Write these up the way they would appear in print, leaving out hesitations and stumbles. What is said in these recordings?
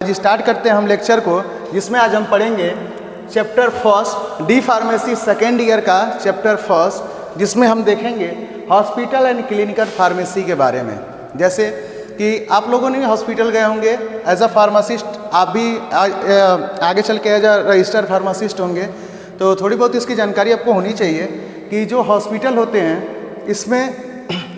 आज स्टार्ट करते हैं हम लेक्चर को, जिसमें आज हम पढ़ेंगे chapter first D pharmacy second year का चैप्टर फर्स्ट, जिसमें हम देखेंगे हॉस्पिटल एंड क्लिनिकल फार्मेसी के बारे में। जैसे कि आप लोगों ने भी हॉस्पिटल गए होंगे एज अ फार्मासिस्ट, आप भी आगे चल के एज अ रजिस्टर्ड फार्मासिस्ट होंगे, तो थोड़ी बहुत इसकी जानकारी आपको होनी चाहिए कि जो हॉस्पिटल होते हैं इसमें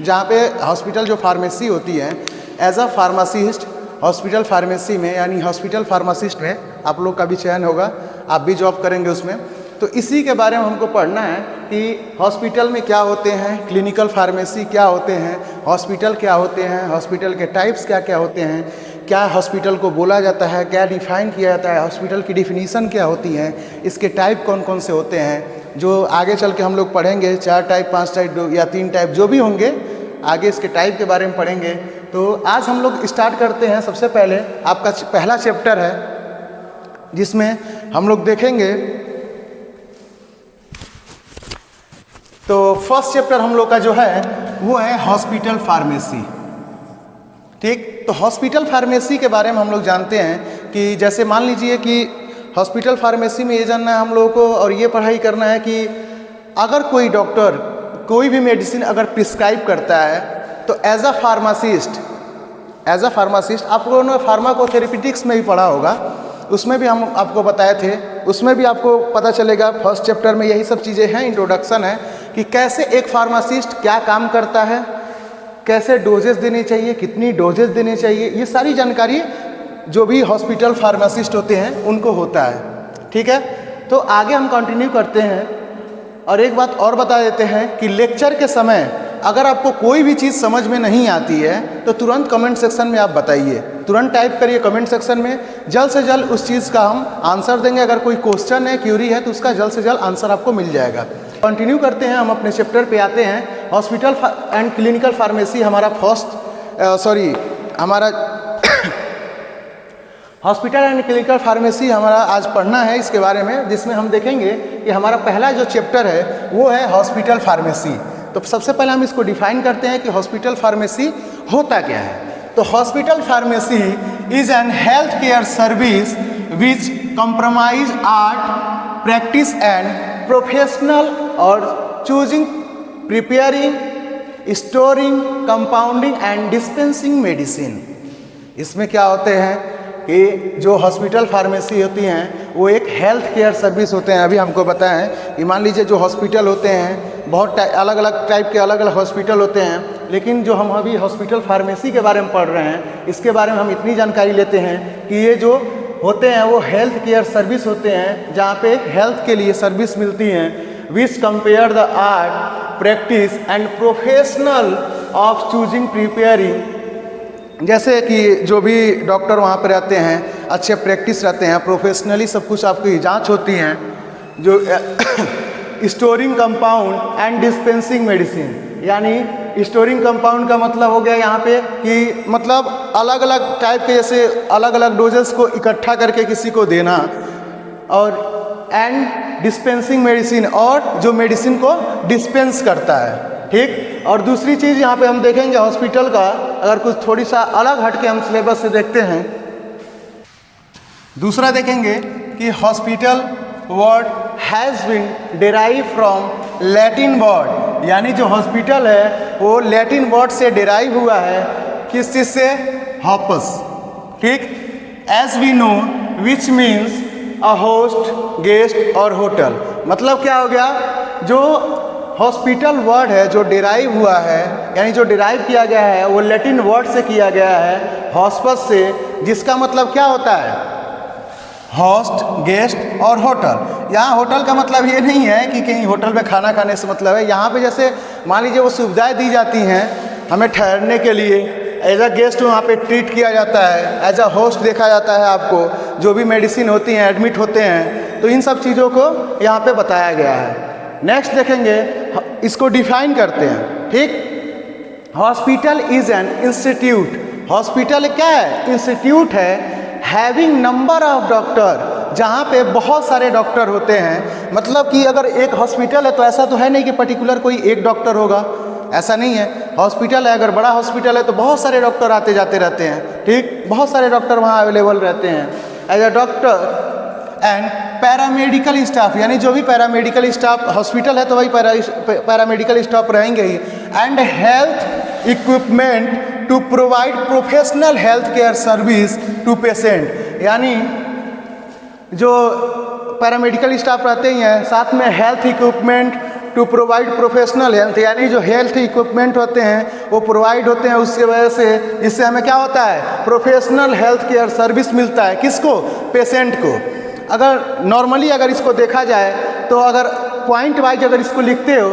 जहाँ पे हॉस्पिटल जो फार्मेसी होती है as a pharmacist hospital pharmacy में यानी हॉस्पिटल फार्मासिस्ट में आप लोग का भी चयन होगा, आप भी जॉब करेंगे उसमें। तो इसी के बारे में हमको पढ़ना है कि हॉस्पिटल में क्या होते हैं, क्लिनिकल फार्मेसी क्या होते हैं, हॉस्पिटल क्या होते हैं, हॉस्पिटल के टाइप्स क्या क्या होते हैं, क्या हॉस्पिटल को बोला जाता है, क्या डिफाइन किया जाता है, हॉस्पिटल की डिफिनीसन क्या होती है, इसके टाइप कौन कौन से होते हैं, जो आगे चल के हम लोग पढ़ेंगे 4 टाइप 5 टाइप या 3 टाइप जो भी होंगे, आगे इसके टाइप के बारे में पढ़ेंगे। तो आज हम लोग स्टार्ट करते हैं। सबसे पहले आपका पहला चैप्टर है जिसमें हम लोग देखेंगे, तो फर्स्ट चैप्टर हम लोग का जो है वो है हॉस्पिटल फार्मेसी। ठीक, तो हॉस्पिटल फार्मेसी के बारे में हम लोग जानते हैं कि जैसे मान लीजिए कि हॉस्पिटल फार्मेसी में ये जानना है हम लोगों को और ये पढ़ाई करना है कि अगर कोई डॉक्टर कोई भी मेडिसिन अगर प्रिस्क्राइब करता है तो एज अ फार्मासिस्ट आप लोगों ने फार्माकोथेरेपिटिक्स में भी पढ़ा होगा, उसमें भी हम आपको बताए थे, उसमें भी आपको पता चलेगा। फर्स्ट चैप्टर में यही सब चीज़ें हैं, इंट्रोडक्शन है कि कैसे एक फार्मासिस्ट क्या काम करता है, कैसे डोजेस देने चाहिए, कितनी डोजेस देने चाहिए, ये सारी जानकारी जो भी हॉस्पिटल फार्मासिस्ट होते हैं उनको होता है। ठीक है, तो आगे हम कंटिन्यू करते हैं और एक बात और बता देते हैं कि लेक्चर के समय अगर आपको कोई भी चीज़ समझ में नहीं आती है तो तुरंत कमेंट सेक्शन में आप बताइए, तुरंत टाइप करिए कमेंट सेक्शन में, जल्द से जल्द उस चीज़ का हम आंसर देंगे। अगर कोई क्वेश्चन है, क्यूरी है, तो उसका जल्द से जल्द आंसर आपको मिल जाएगा। कंटिन्यू करते हैं, हम अपने चैप्टर पे आते हैं। हॉस्पिटल एंड क्लिनिकल फार्मेसी हमारा हमारा हॉस्पिटल एंड क्लिनिकल फार्मेसी हमारा आज पढ़ना है इसके बारे में, जिसमें हम देखेंगे कि हमारा पहला जो चैप्टर है वो है हॉस्पिटल फार्मेसी। तो सबसे पहले हम इसको डिफाइन करते हैं कि हॉस्पिटल फार्मेसी होता क्या है। तो hospital pharmacy is an health care service which compromise art practice and professional और choosing preparing storing compounding and dispensing medicine. इसमें क्या होते हैं कि जो हॉस्पिटल फार्मेसी होती हैं वो एक हेल्थ केयर सर्विस होते हैं। अभी हमको बताएं कि मान लीजिए जो हॉस्पिटल होते हैं बहुत अलग अलग टाइप के अलग अलग हॉस्पिटल होते हैं, लेकिन जो हम अभी हॉस्पिटल फार्मेसी के बारे में पढ़ रहे हैं इसके बारे में हम इतनी जानकारी लेते हैं कि ये जो होते हैं वो हेल्थ केयर सर्विस होते हैं, जहाँ पे हेल्थ के लिए सर्विस मिलती हैं, which compare the art practice and professional of choosing preparing. जैसे कि जो भी डॉक्टर वहाँ पर रहते हैं अच्छे प्रैक्टिस रहते हैं, प्रोफेशनली सब कुछ आपकी जांच होती हैं, जो storing compound and dispensing medicine, यानी स्टोरिंग कंपाउंड का मतलब हो गया यहाँ पे कि मतलब अलग अलग टाइप के जैसे अलग अलग डोजेस को इकट्ठा करके किसी को देना, और एंड डिस्पेंसिंग मेडिसिन और जो मेडिसिन को डिस्पेंस करता है। ठीक, और दूसरी चीज़ यहाँ पे हम देखेंगे हॉस्पिटल का, अगर कुछ थोड़ी सा अलग हट के हम सिलेबस से देखते हैं, दूसरा देखेंगे कि hospital word has been derive from Latin word, यानी जो हॉस्पिटल है वो लैटिन वर्ड से डिराइव हुआ है, किस चीज़ से, हॉपस। ठीक, as we know which means a host guest और होटल। मतलब क्या हो गया, जो हॉस्पिटल वर्ड है जो डिराइव हुआ है, यानी जो डिराइव किया गया है वो लैटिन वर्ड से किया गया है, हॉस्पस से, जिसका मतलब क्या होता है, होस्ट गेस्ट और होटल। यहाँ होटल का मतलब ये नहीं है कि कहीं होटल में खाना खाने से मतलब है, यहाँ पे जैसे मान लीजिए वो सुविधाएं दी जाती हैं हमें ठहरने के लिए, एज अ गेस्ट वहाँ पे ट्रीट किया जाता है, एज अ होस्ट देखा जाता है आपको, जो भी मेडिसिन होती हैं एडमिट होते हैं, तो इन सब चीज़ों को यहाँ पे बताया गया है। नेक्स्ट देखेंगे, इसको डिफाइन करते हैं। ठीक, hospital is an institute. Hospital क्या है, इंस्टीट्यूट है, हैविंग नंबर ऑफ डॉक्टर, जहाँ पे बहुत सारे डॉक्टर होते हैं। मतलब कि अगर एक हॉस्पिटल है तो ऐसा तो है नहीं कि पर्टिकुलर कोई एक डॉक्टर होगा, ऐसा नहीं है। हॉस्पिटल है, अगर बड़ा हॉस्पिटल है तो बहुत सारे डॉक्टर आते जाते रहते हैं, ठीक, बहुत सारे डॉक्टर वहाँ अवेलेबल रहते हैं as a doctor and paramedical staff, यानी जो भी पैरामेडिकल स्टाफ, हॉस्पिटल है तो वही पैरामेडिकल स्टाफ रहेंगे ही, and health equipment to provide professional health care service to patient, यानी जो पैरामेडिकल स्टाफ रहते ही हैं, साथ में health equipment to provide professional health, यानी जो हेल्थ इक्विपमेंट होते हैं वो प्रोवाइड होते हैं, उसकी वजह से इससे हमें क्या होता है, प्रोफेशनल हेल्थ केयर सर्विस मिलता है, किसको, पेशेंट को। अगर नॉर्मली अगर इसको देखा जाए तो अगर पॉइंट वाइज अगर इसको लिखते हो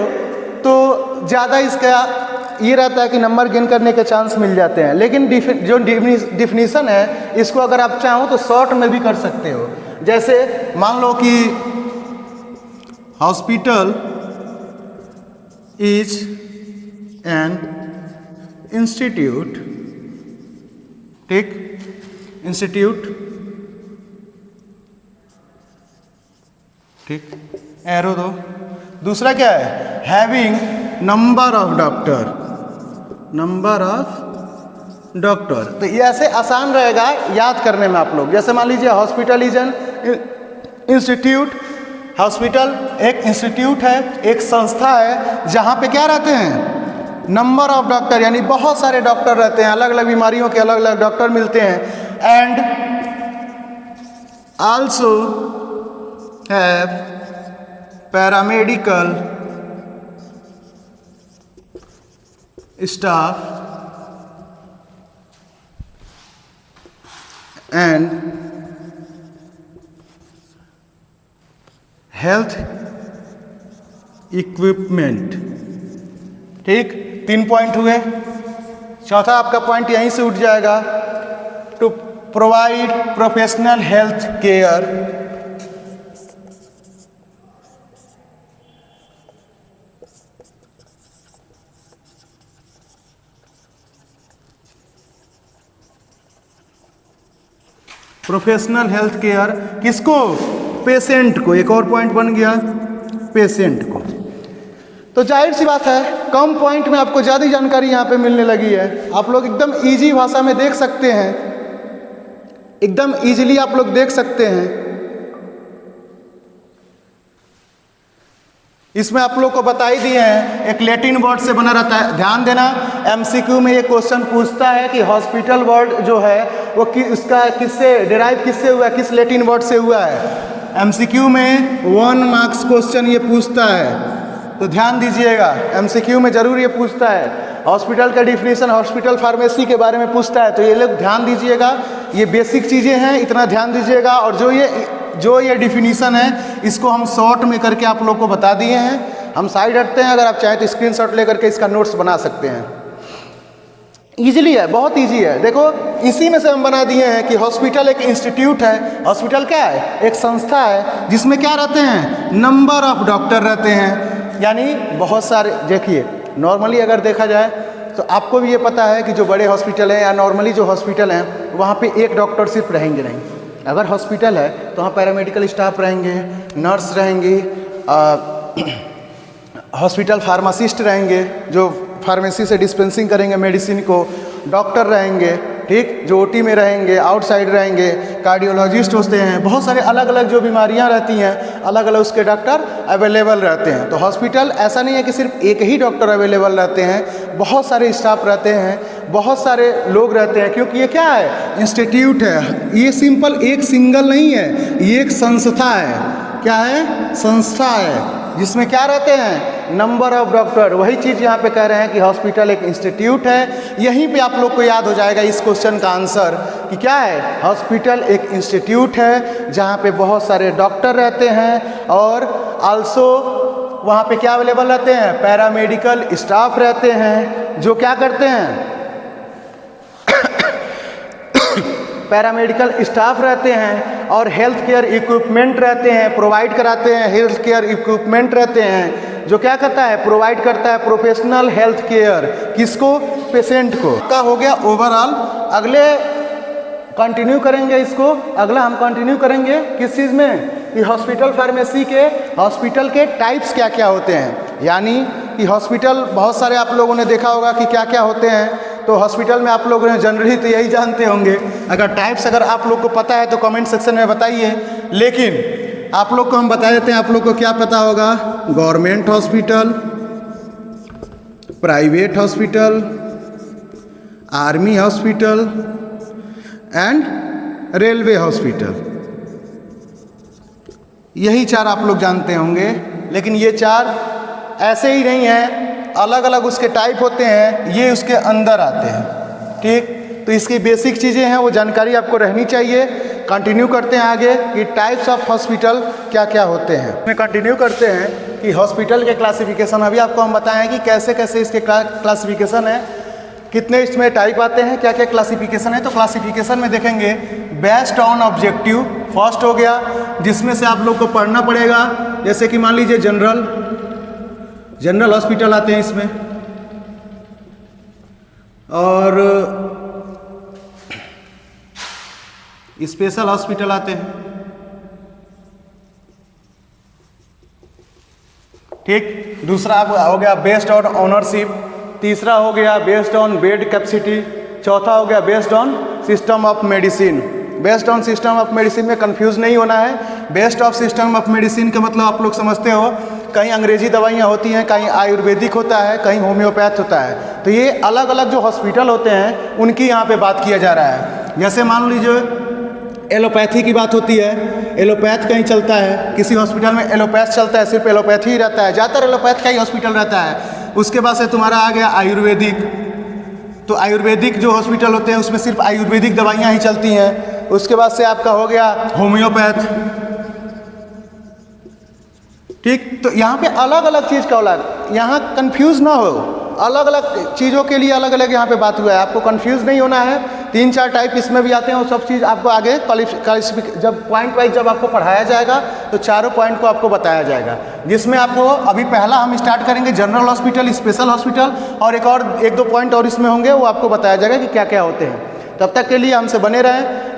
तो ज़्यादा इसका ये रहता है कि नंबर गेन करने के चांस मिल जाते हैं, लेकिन जो डिफिनीसन है इसको अगर आप चाहो तो शॉर्ट में भी कर सकते हो। जैसे मान लो कि हॉस्पिटल इज एन इंस्टीट्यूट, ठीक, इंस्टीट्यूट, ठीक, एरो दो। दूसरा क्या है, having number of doctor, number of doctor. तो ये ऐसे आसान रहेगा याद करने में आप लोग। जैसे मान लीजिए hospital is an institute, hospital एक इंस्टीट्यूट है, एक संस्था है जहाँ पे क्या रहते हैं, नंबर ऑफ डॉक्टर, यानी बहुत सारे डॉक्टर रहते हैं, अलग अलग बीमारियों के अलग अलग डॉक्टर मिलते हैं। And also have paramedical staff and health equipment, ठीक, 3 पॉइंट हुए। चौथा आपका पॉइंट यहीं से उठ जाएगा, to provide professional health care professional health care, किसको, पेशेंट को। एक और पॉइंट बन गया, पेशेंट को। तो जाहिर सी बात है कम पॉइंट में आपको ज़्यादा जानकारी यहाँ पे मिलने लगी है। आप लोग एकदम इजी भाषा में देख सकते हैं, एकदम इजीली आप लोग देख सकते हैं। इसमें आप लोग को बता ही दिए हैं, एक लैटिन वर्ड से बना रहता है। ध्यान देना, एमसीक्यू में ये क्वेश्चन पूछता है कि हॉस्पिटल वर्ड जो है वो उसका किससे डिराइव, किससे हुआ है, किस लैटिन वर्ड से हुआ है। एमसीक्यू में 1 मार्क्स क्वेश्चन ये पूछता है, तो ध्यान दीजिएगा, एमसीक्यू में जरूर ये पूछता है। हॉस्पिटल का डिफिनीशन, हॉस्पिटल फार्मेसी के बारे में पूछता है, तो ये लोग ध्यान दीजिएगा, ये बेसिक चीज़ें हैं, इतना ध्यान दीजिएगा। और जो ये डिफिनीशन है इसको हम शॉर्ट में करके आप लोग को बता दिए हैं। हम साइड हटते हैं, अगर आप चाहें तो स्क्रीनशॉट लेकर के इसका नोट्स बना सकते हैं। ईजिली है, बहुत ईजी है। देखो इसी में से हम बना दिए हैं कि हॉस्पिटल एक इंस्टीट्यूट है। हॉस्पिटल क्या है, एक संस्था है जिसमें क्या रहते हैं, नंबर ऑफ डॉक्टर रहते हैं, यानी बहुत सारे। देखिए नॉर्मली अगर देखा जाए तो आपको भी ये पता है कि जो बड़े हॉस्पिटल हैं या नॉर्मली जो हॉस्पिटल हैं वहाँ पे एक डॉक्टर सिर्फ रहेंगे नहीं। अगर हॉस्पिटल है तो वहाँ पैरामेडिकल स्टाफ रहेंगे, नर्स रहेंगी, हॉस्पिटल फार्मासिस्ट रहेंगे जो फार्मेसी से डिस्पेंसिंग करेंगे मेडिसिन को, डॉक्टर रहेंगे, ठीक, जो ओटी में रहेंगे, आउटसाइड रहेंगे, कार्डियोलॉजिस्ट होते हैं। बहुत सारे अलग अलग जो बीमारियां रहती हैं अलग अलग उसके डॉक्टर अवेलेबल रहते हैं। तो हॉस्पिटल ऐसा नहीं है कि सिर्फ एक ही डॉक्टर अवेलेबल रहते हैं, बहुत सारे स्टाफ रहते हैं, बहुत सारे लोग रहते हैं, क्योंकि ये क्या है, इंस्टीट्यूट है। ये सिंपल एक सिंगल नहीं है, ये एक संस्था है। क्या है, संस्था है जिसमें क्या रहते हैं, नंबर ऑफ डॉक्टर। वही चीज़ यहाँ पे कह रहे हैं कि हॉस्पिटल एक इंस्टीट्यूट है। यहीं पे आप लोग को याद हो जाएगा इस क्वेश्चन का आंसर कि क्या है, हॉस्पिटल एक इंस्टीट्यूट है जहाँ पे बहुत सारे डॉक्टर रहते हैं और आल्सो वहाँ पे क्या अवेलेबल रहते हैं, पैरामेडिकल स्टाफ रहते हैं जो क्या करते हैं, पैरामेडिकल स्टाफ रहते हैं और हेल्थ केयर इक्विपमेंट रहते हैं, प्रोवाइड कराते हैं। हेल्थ केयर इक्विपमेंट रहते हैं जो क्या करता है, प्रोवाइड करता है प्रोफेशनल हेल्थ केयर, किसको, पेशेंट को। का हो गया ओवरऑल। अगले कंटिन्यू करेंगे इसको, अगला हम कंटिन्यू करेंगे किस चीज़ में, कि हॉस्पिटल फार्मेसी के, हॉस्पिटल के टाइप्स क्या क्या होते हैं, यानी कि हॉस्पिटल बहुत सारे आप लोगों ने देखा होगा कि क्या क्या होते हैं। तो हॉस्पिटल में आप लोग जनरली तो यही जानते होंगे। अगर टाइप्स अगर आप लोग को पता है तो कमेंट सेक्शन में बताइए। लेकिन आप लोग को हम बता देते हैं, आप लोग को क्या पता होगा। Government hospital, private hospital, army hospital and railway hospital, यही चार आप लोग जानते होंगे। लेकिन ये चार ऐसे ही नहीं हैं, अलग अलग उसके टाइप होते हैं, ये उसके अंदर आते हैं। ठीक, तो इसकी बेसिक चीज़ें हैं, वो जानकारी आपको रहनी चाहिए। कंटिन्यू करते हैं आगे कि टाइप्स ऑफ हॉस्पिटल क्या क्या होते हैं। मैं कंटिन्यू करते हैं कि हॉस्पिटल के क्लासिफिकेशन अभी आपको हम बताएं कि कैसे कैसे इसके क्लासिफिकेशन है, कितने इसमें टाइप आते हैं, क्या क्या क्लासिफिकेशन है। तो क्लासिफिकेशन में देखेंगे बेस्ड ऑन ऑब्जेक्टिव फर्स्ट हो गया, जिसमें से आप लोग को पढ़ना पड़ेगा। जैसे कि मान लीजिए जनरल हॉस्पिटल आते हैं इसमें, और स्पेशल हॉस्पिटल आते हैं। ठीक, दूसरा हो गया बेस्ड ऑन ओनरशिप, तीसरा हो गया बेस्ड ऑन बेड कैपेसिटी, चौथा हो गया based on system of medicine. Based on system of medicine में कंफ्यूज नहीं होना है। Based of system of medicine का मतलब आप लोग समझते हो, कहीं अंग्रेजी दवाइयाँ होती हैं, कहीं आयुर्वेदिक होता है, कहीं होम्योपैथ होता है। तो ये अलग अलग जो हॉस्पिटल होते हैं उनकी यहाँ पे बात किया जा रहा है। जैसे मान लीजिए एलोपैथी की बात होती है, एलोपैथ कहीं चलता है, किसी हॉस्पिटल में एलोपैथ चलता है, सिर्फ एलोपैथी ही रहता है, ज़्यादातर एलोपैथ का ही हॉस्पिटल रहता है। उसके बाद से तुम्हारा आ गया आयुर्वेदिक, तो आयुर्वेदिक जो हॉस्पिटल होते हैं उसमें सिर्फ आयुर्वेदिक दवाइयाँ ही चलती हैं। उसके बाद से आपका हो गया होम्योपैथ। ठीक, तो यहाँ पे अलग अलग चीज़ का अलग, यहाँ कंफ्यूज ना हो, अलग अलग चीज़ों के लिए अलग अलग यहाँ पे बात हुआ है, आपको कंफ्यूज नहीं होना है। 3-4 टाइप इसमें भी आते हैं, वो सब चीज़ आपको आगे जब पॉइंट वाइज जब आपको पढ़ाया जाएगा तो चारों पॉइंट को आपको बताया जाएगा। जिसमें आपको अभी पहला हम स्टार्ट करेंगे जनरल हॉस्पिटल, स्पेशल हॉस्पिटल, और एक दो पॉइंट और इसमें होंगे, वो आपको बताया जाएगा कि क्या क्या होते हैं। तब तक के लिए हमसे बने रहें।